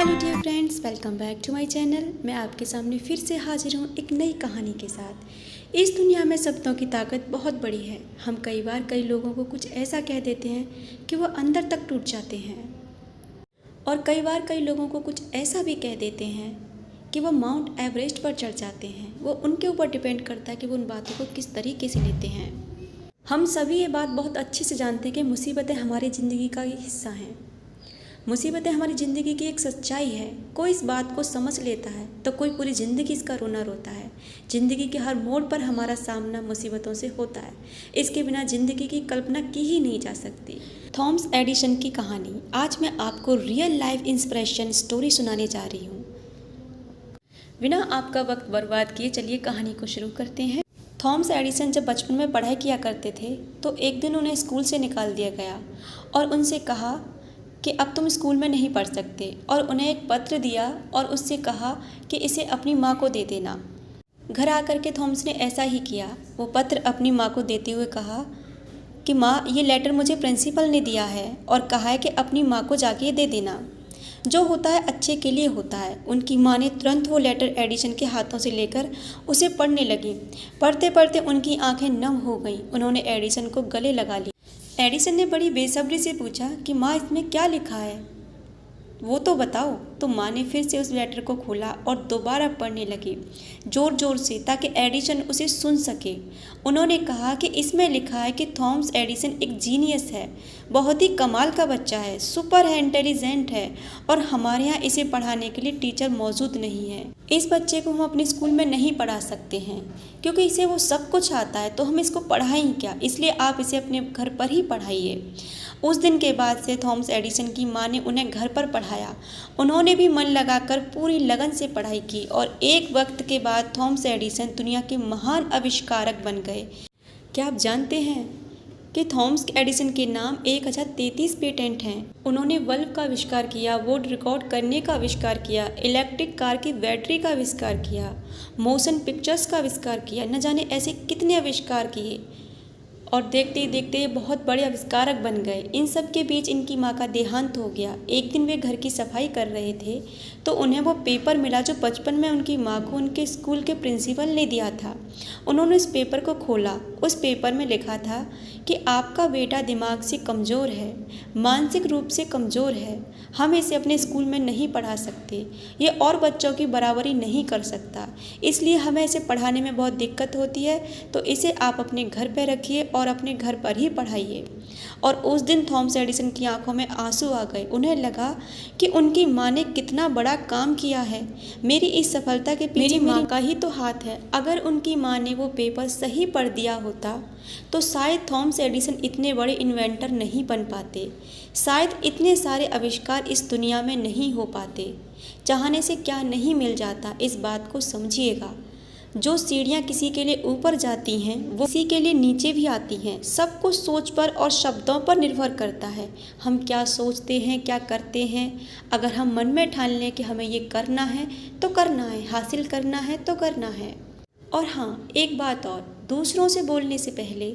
Hello dear friends, welcome back to my channel. मैं आपके सामने फिर से हाजिर हूँ एक नई कहानी के साथ। इस दुनिया में शब्दों की ताकत बहुत बड़ी है। हम कई बार कई लोगों को कुछ ऐसा कह देते हैं कि वो अंदर तक टूट जाते हैं, और कई बार कई लोगों को कुछ ऐसा भी कह देते हैं कि वो माउंट एवरेस्ट पर चढ़ जाते हैं। वो उनके ऊपर डिपेंड करता है कि वो उन बातों को किस तरीके से लेते हैं। हम सभी ये बात बहुत अच्छे से जानते हैं कि मुसीबतें हमारी ज़िंदगी का ही हिस्सा हैं। मुसीबतें हमारी ज़िंदगी की एक सच्चाई है। कोई इस बात को समझ लेता है तो कोई पूरी ज़िंदगी इसका रोना रोता है। ज़िंदगी के हर मोड़ पर हमारा सामना मुसीबतों से होता है। इसके बिना ज़िंदगी की कल्पना की ही नहीं जा सकती। थॉमस एडिसन की कहानी। आज मैं आपको रियल लाइफ इंस्पिरेशन स्टोरी सुनाने जा रही हूँ। बिना आपका वक्त बर्बाद किए चलिए कहानी को शुरू करते हैं। थॉमस एडिसन जब बचपन में पढ़ाई किया करते थे तो एक दिन उन्हें स्कूल से निकाल दिया गया और उनसे कहा कि अब तुम स्कूल में नहीं पढ़ सकते, और उन्हें एक पत्र दिया और उससे कहा कि इसे अपनी माँ को दे देना। घर आकर के थॉमस ने ऐसा ही किया। वो पत्र अपनी माँ को देते हुए कहा कि माँ, ये लेटर मुझे प्रिंसिपल ने दिया है और कहा है कि अपनी माँ को जाके दे देना। जो होता है अच्छे के लिए होता है। उनकी माँ ने तुरंत वो लेटर एडिसन के हाथों से लेकर उसे पढ़ने लगी। पढ़ते पढ़ते उनकी आंखें नम हो गईं। उन्होंने एडिसन को गले लगा लिया। एडिसन ने बड़ी बेसब्री से पूछा कि माँ, इसमें क्या लिखा है, वो तो बताओ। तो माँ ने फिर से उस लेटर को खोला और दोबारा पढ़ने लगी, ज़ोर ज़ोर से, ताकि एडिसन उसे सुन सके। उन्होंने कहा कि इसमें लिखा है कि थॉमस एडिसन एक जीनियस है, बहुत ही कमाल का बच्चा है, सुपर है, इंटेलिजेंट है, और हमारे यहाँ इसे पढ़ाने के लिए टीचर मौजूद नहीं है। इस बच्चे को हम अपने स्कूल में नहीं पढ़ा सकते हैं क्योंकि इसे वो सब कुछ आता है, तो हम इसको पढ़ाएं क्या, इसलिए आप इसे अपने घर पर ही पढ़ाइए। उस दिन के बाद से थॉमस एडिसन की माँ ने उन्हें घर पर पढ़ाया। उन्होंने भी मन लगाकर पूरी लगन से पढ़ाई की और एक वक्त के बाद थॉमस एडिसन दुनिया के महान आविष्कारक बन गए। क्या आप जानते हैं कि थॉमस एडिसन के नाम 1033 पेटेंट हैं। उन्होंने बल्ब का आविष्कार किया, वर्ड रिकॉर्ड करने का आविष्कार किया, इलेक्ट्रिक कार की बैटरी का आविष्कार किया, मोशन पिक्चर्स का आविष्कार किया, न जाने ऐसे कितने आविष्कार किए, और देखते ही देखते ये बहुत बड़े आविष्कारक बन गए। इन सब के बीच इनकी माँ का देहांत हो गया। एक दिन वे घर की सफाई कर रहे थे तो उन्हें वो पेपर मिला जो बचपन में उनकी माँ को उनके स्कूल के प्रिंसिपल ने दिया था। उन्होंने उस पेपर को खोला। उस पेपर में लिखा था कि आपका बेटा दिमाग से कमज़ोर है, मानसिक रूप से कमज़ोर है, हम इसे अपने स्कूल में नहीं पढ़ा सकते, ये और बच्चों की बराबरी नहीं कर सकता, इसलिए हमें इसे पढ़ाने में बहुत दिक्कत होती है, तो इसे आप अपने घर पर रखिए और अपने घर पर ही पढ़ाइए। और उस दिन थॉमस एडिसन की आंखों में आंसू आ गए। उन्हें लगा कि उनकी माँ ने कितना बड़ा काम किया है। मेरी इस सफलता के पीछे मेरी माँ का ही तो हाथ है। अगर उनकी माँ ने वो पेपर सही पढ़ दिया होता तो शायद थॉमस एडिसन इतने बड़े इन्वेंटर नहीं बन पाते, शायद इतने सारे आविष्कार इस दुनिया में नहीं हो पाते। चाहने से क्या नहीं मिल जाता, इस बात को समझिएगा। जो सीढ़ियाँ किसी के लिए ऊपर जाती हैं वो किसी के लिए नीचे भी आती हैं। सब कुछ सोच पर और शब्दों पर निर्भर करता है। हम क्या सोचते हैं, क्या करते हैं। अगर हम मन में ठान लें कि हमें ये करना है तो करना है, हासिल करना है तो करना है। और हाँ, एक बात और, दूसरों से बोलने से पहले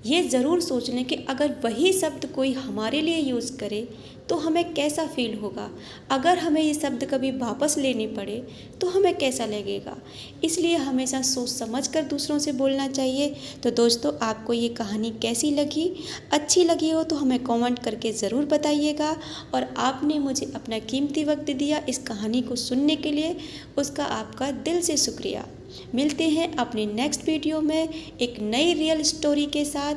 ये ज़रूर सोच लें कि अगर वही शब्द कोई हमारे लिए यूज़ करे तो हमें कैसा फील होगा। अगर हमें ये शब्द कभी वापस लेने पड़े तो हमें कैसा लगेगा। इसलिए हमेशा सोच समझ कर दूसरों से बोलना चाहिए। तो दोस्तों, आपको ये कहानी कैसी लगी? अच्छी लगी हो तो हमें कमेंट करके ज़रूर बताइएगा। और आपने मुझे अपना कीमती वक्त दिया इस कहानी को सुनने के लिए, उसका आपका दिल से शुक्रिया। मिलते हैं अपने नेक्स्ट वीडियो में एक नई रियल स्टोरी के साथ।